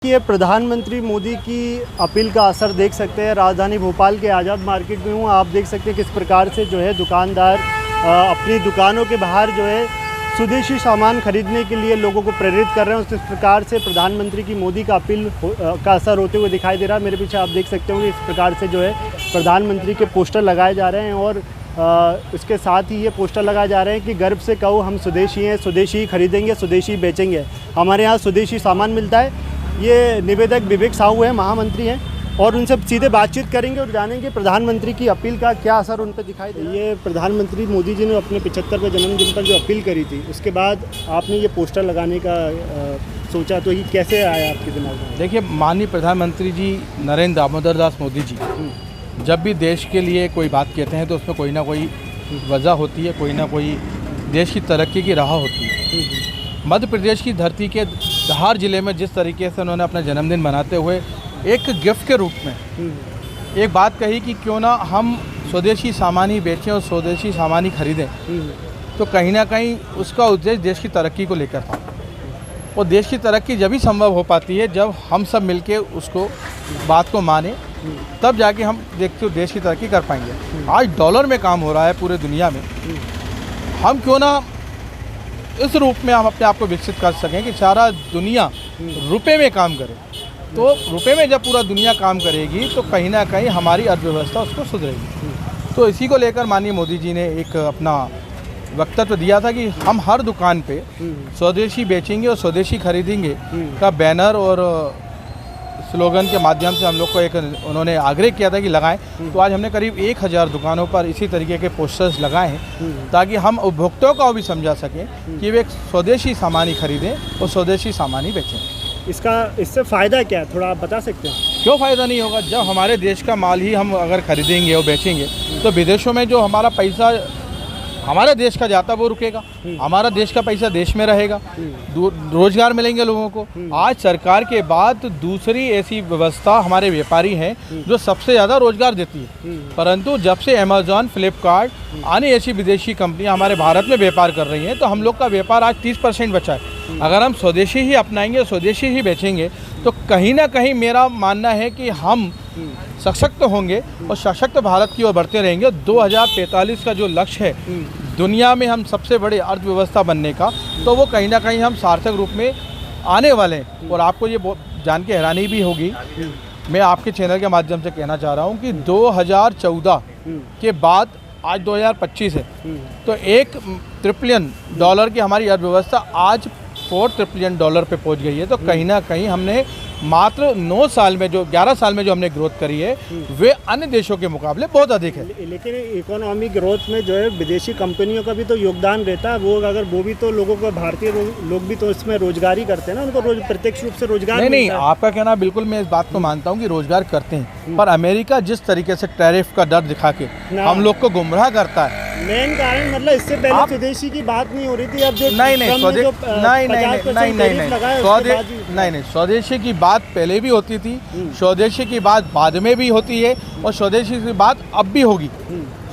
ये प्रधानमंत्री मोदी की अपील का असर देख सकते हैं। राजधानी भोपाल के आज़ाद मार्केट में हूँ। आप देख सकते हैं किस प्रकार से जो है दुकानदार अपनी दुकानों के बाहर जो है स्वदेशी सामान खरीदने के लिए लोगों को प्रेरित कर रहे हैं। उस प्रकार से प्रधानमंत्री की मोदी का अपील का असर होते हुए दिखाई दे रहा है। मेरे पीछे आप देख सकते हो इस प्रकार से जो है प्रधानमंत्री के पोस्टर लगाए जा रहे हैं और इसके साथ ही ये पोस्टर लगाए जा रहे हैं कि गर्व से कहो हम स्वदेशी हैं, स्वदेशी खरीदेंगे, स्वदेशी बेचेंगे, हमारे यहाँ स्वदेशी सामान मिलता है। ये निवेदक विवेक साहू हैं, महामंत्री हैं और उनसे सीधे बातचीत करेंगे और जानेंगे प्रधानमंत्री की अपील का क्या असर उन पर दिखाई दे। ये प्रधानमंत्री मोदी जी ने अपने 75वें जन्मदिन पर जो अपील करी थी उसके बाद आपने ये पोस्टर लगाने का सोचा, तो ये कैसे आया आपके दिमाग में? देखिए, माननीय प्रधानमंत्री जी नरेंद्र दामोदर दास मोदी जी जब भी देश के लिए कोई बात कहते हैं तो उसमें कोई ना कोई वजह होती है, कोई ना कोई देश की तरक्की की राह होती है। मध्य प्रदेश की धरती के धार जिले में जिस तरीके से उन्होंने अपना जन्मदिन मनाते हुए एक गिफ्ट के रूप में एक बात कही कि क्यों ना हम स्वदेशी सामान ही बेचें और स्वदेशी सामान ही खरीदें, तो कहीं ना कहीं उसका उद्देश्य देश की तरक्की को लेकर था। और देश की तरक्की जब ही संभव हो पाती है जब हम सब मिलके उसको बात को माने, तब जाके हम देखते हो देश की तरक्की कर पाएंगे। आज डॉलर में काम हो रहा है पूरे दुनिया में, हम क्यों ना इस रूप में हम अपने आप को विकसित कर सकें कि सारा दुनिया रुपए में काम करे। तो रुपए में जब पूरा दुनिया काम करेगी तो कहीं ना कहीं हमारी अर्थव्यवस्था उसको सुधरेगी। तो इसी को लेकर माननीय मोदी जी ने एक अपना वक्तव्य दिया था कि हम हर दुकान पे स्वदेशी बेचेंगे और स्वदेशी खरीदेंगे का बैनर और स्लोगन के माध्यम से हम लोग को एक उन्होंने आग्रह किया था कि लगाएं। तो आज हमने करीब 1000 दुकानों पर इसी तरीके के पोस्टर्स लगाए हैं ताकि हम उपभोक्ताओं को भी समझा सकें कि वे एक स्वदेशी सामान ही खरीदें और स्वदेशी सामान ही बेचें। इससे फ़ायदा क्या है, थोड़ा आप बता सकते हैं? क्यों फ़ायदा नहीं होगा? जब हमारे देश का माल ही हम अगर खरीदेंगे और बेचेंगे तो विदेशों में जो हमारा पैसा हमारे देश का जाता वो रुकेगा, हमारा देश का पैसा देश में रहेगा, रोजगार मिलेंगे लोगों को। आज सरकार के बाद दूसरी ऐसी व्यवस्था हमारे व्यापारी हैं जो सबसे ज़्यादा रोजगार देती है। परंतु जब से अमेज़ॉन, फ्लिपकार्ट अन्य ऐसी विदेशी कंपनियां हमारे भारत में व्यापार कर रही हैं तो हम लोग का व्यापार आज 30% बचा है। अगर हम स्वदेशी ही अपनाएंगे, स्वदेशी ही बेचेंगे तो कहीं ना कहीं मेरा मानना है कि हम सशक्त होंगे और सशक्त भारत की ओर बढ़ते रहेंगे। 2045 का जो लक्ष्य है दुनिया में हम सबसे बड़े अर्थव्यवस्था बनने का, तो वो कहीं ना कहीं हम सार्थक रूप में आने वाले हैं। और आपको ये जान के हैरानी भी होगी, मैं आपके चैनल के माध्यम से कहना चाह रहा हूँ कि 2014 के बाद आज 2025 है तो $1 ट्रिलियन की हमारी अर्थव्यवस्था आज $4 ट्रिलियन पे पहुंच गई है। तो कहीं ना कहीं हमने मात्र 9 साल में जो 11 साल में जो हमने ग्रोथ करी है वे अन्य देशों के मुकाबले बहुत अधिक है। लेकिन इकोनॉमिक ग्रोथ में जो है विदेशी कंपनियों का भी तो योगदान रहता है। वो भी तो लोगों को, भारतीय लोग भी तो इसमें रोजगार ही करते हैं ना, उनको रोज प्रत्यक्ष रूप से रोजगार नहीं, आपका कहना बिल्कुल मैं इस बात को मानता हूँ कि रोजगार करते हैं, पर अमेरिका जिस तरीके से टैरिफ का डर दिखा के हम लोग को गुमराह करता है। मेन कारण मतलब इससे पहले स्वदेशी की बात नहीं हो रही थी, अब जो नहीं स्वदेशी की बात पहले भी होती थी, स्वदेशी की बात बाद में भी होती है और स्वदेशी की बात अब भी होगी।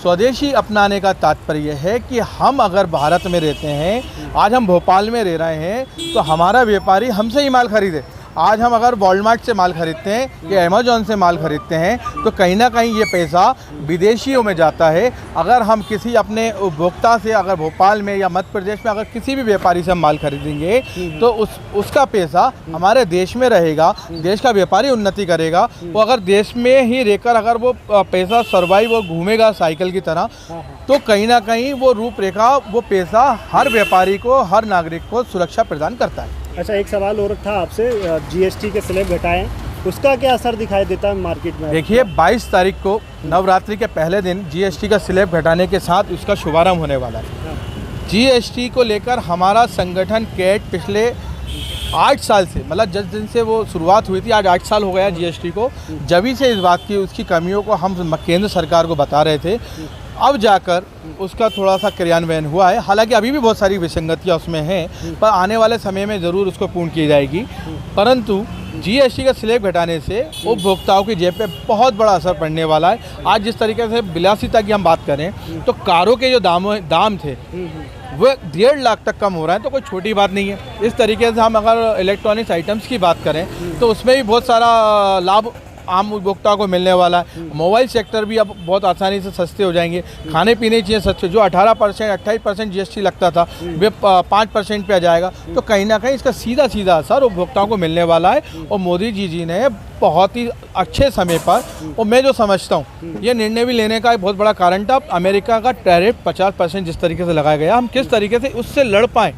स्वदेशी अपनाने का तात्पर्य है कि हम अगर भारत में रहते हैं, आज हम भोपाल में रह रहे हैं तो हमारा व्यापारी हमसे ही माल खरीदे। आज हम अगर वॉलमार्ट से माल खरीदते हैं या अमेज़ॉन से माल खरीदते हैं तो कहीं ना कहीं ये पैसा विदेशियों में जाता है। अगर हम किसी अपने उपभोक्ता से, अगर भोपाल में या मध्य प्रदेश में अगर किसी भी व्यापारी से हम माल खरीदेंगे तो उसका पैसा हमारे देश में रहेगा, देश का व्यापारी उन्नति करेगा। वो अगर देश में ही रहकर अगर वो पैसा सर्वाइव और घूमेगा साइकिल की तरह, तो कहीं ना कहीं वो रूपरेखा, वो पैसा हर व्यापारी को, हर नागरिक को सुरक्षा प्रदान करता है। अच्छा, एक सवाल और था आपसे, जीएसटी के स्लैब घटाएं, उसका क्या असर दिखाई देता है मार्केट में? देखिए, 22 तारीख को नवरात्रि के पहले दिन जीएसटी का स्लैब घटाने के साथ उसका शुभारंभ होने वाला है। जीएसटी को लेकर हमारा संगठन कैट पिछले 8 साल से, मतलब जिस दिन से वो शुरुआत हुई थी आज 8 साल हो गया जीएसटी को, जब ही से इस बात की, उसकी कमियों को हम केंद्र सरकार को बता रहे थे। अब जाकर उसका थोड़ा सा क्रियान्वयन हुआ है। हालांकि अभी भी बहुत सारी विसंगतियां उसमें हैं, पर आने वाले समय में ज़रूर उसको पूर्ण की जाएगी। परंतु जीएसटी का स्लैब घटाने से उपभोक्ताओं की जेब पे बहुत बड़ा असर पड़ने वाला है। आज जिस तरीके से विलासिता की हम बात करें तो कारों के जो दाम थे वो 1.5 लाख तक कम हो रहा है, तो कोई छोटी बात नहीं है। इस तरीके से हम अगर इलेक्ट्रॉनिक्स आइटम्स की बात करें तो उसमें भी बहुत सारा लाभ आम उपभोक्ता को मिलने वाला है। मोबाइल सेक्टर भी अब बहुत आसानी से सस्ते हो जाएंगे। खाने पीने की चीज़ें सस्ते, जो 18% 28% GST लगता था वे 5% पे आ जाएगा। तो कहीं ना कहीं इसका सीधा सीधा असर उपभोक्ताओं को मिलने वाला है। और मोदी जी ने बहुत ही अच्छे समय पर, और मैं जो समझता हूँ ये निर्णय भी लेने का एक बहुत बड़ा कारण था। अमेरिका का टैरिफ 50% जिस तरीके से लगाया गया, हम किस तरीके से उससे लड़ पाएँ,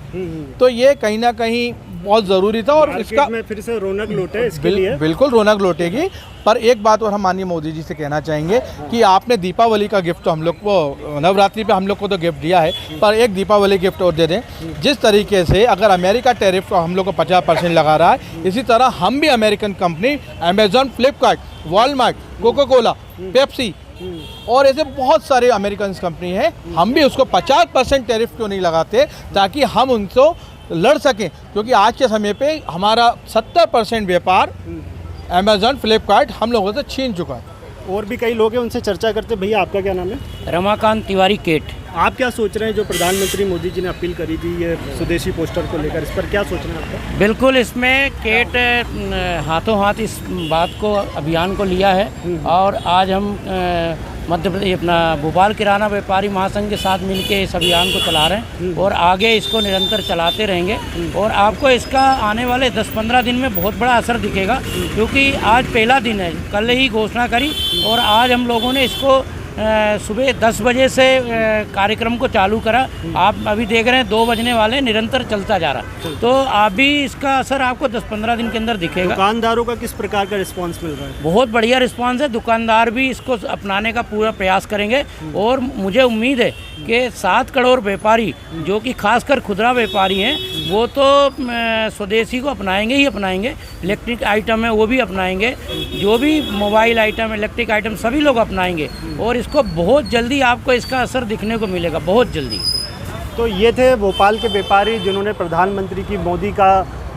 तो ये कहीं ना कहीं बहुत ज़रूरी था। और इसका में फिर से रौनक लौटे इसके लिए बिल्कुल रौनक लौटेगी। पर एक बात और हम माननीय मोदी जी से कहना चाहेंगे कि आपने दीपावली का गिफ्ट तो हम लोग को, नवरात्रि पे हम लोग को तो गिफ्ट दिया है, पर एक दीपावली गिफ्ट और दे दें। जिस तरीके से अगर अमेरिका टैरिफ हम लोग को 50% लगा रहा है, इसी तरह हम भी American company Amazon, Flipkart, Walmart, Coca Cola, Pepsi और ऐसे बहुत सारे अमेरिकन कंपनी हैं, हम भी उसको 50% टैरिफ क्यों नहीं लगाते, ताकि हम उनसे लड़ सकें। क्योंकि आज के समय पे हमारा 70% व्यापार अमेजॉन, फ्लिपकार्ट हम लोगों से छीन चुका है। और भी कई लोग हैं, उनसे चर्चा करते। भैया आपका क्या नाम है? रमाकांत तिवारी केट। आप क्या सोच रहे हैं जो प्रधानमंत्री मोदी जी ने अपील करी थी ये स्वदेशी पोस्टर को लेकर, इस पर क्या सोच रहे हैं आपका? बिल्कुल, इसमें केट हाथों हाथ इस बात को, अभियान को लिया है। और आज हम मध्य प्रदेश अपना भोपाल किराना व्यापारी महासंघ के साथ मिलकर इस अभियान को चला रहे हैं और आगे इसको निरंतर चलाते रहेंगे। और आपको इसका आने वाले 10-15 दिन में बहुत बड़ा असर दिखेगा, क्योंकि आज पहला दिन है, कल ही घोषणा करी और आज हम लोगों ने इसको सुबह 10 बजे से कार्यक्रम को चालू करा। आप अभी देख रहे हैं 2 बजने वाले, निरंतर चलता जा रहा। तो अभी इसका असर आपको 10-15 दिन के अंदर दिखेगा। दुकानदारों का किस प्रकार का रिस्पांस मिल रहा है? बहुत बढ़िया रिस्पांस है। दुकानदार भी इसको अपनाने का पूरा प्रयास करेंगे और मुझे उम्मीद है कि 7 करोड़ व्यापारी, जो कि खासकर खुदरा व्यापारी हैं, वो तो स्वदेशी को अपनाएंगे ही अपनाएंगे। इलेक्ट्रिक आइटम है वो भी अपनाएंगे, जो भी मोबाइल आइटम, इलेक्ट्रिक आइटम सभी लोग अपनाएंगे और इसको बहुत जल्दी आपको इसका असर दिखने को मिलेगा, बहुत जल्दी। तो ये थे भोपाल के व्यापारी जिन्होंने प्रधानमंत्री की मोदी का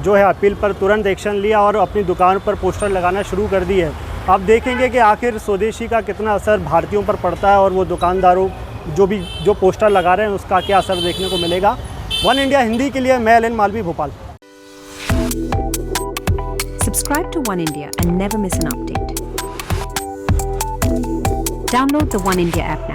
जो है अपील पर तुरंत एक्शन लिया और अपनी दुकान पर पोस्टर लगाना शुरू कर दिए। अब देखेंगे कि आखिर स्वदेशी का कितना असर भारतीयों पर पड़ता है और वो दुकानदारों जो पोस्टर लगा रहे हैं उसका क्या असर देखने को मिलेगा। वन इंडिया हिंदी के लिए मैं Alan Malvi, Bhopal. Subscribe to One India and never miss an update. Download the One India app now.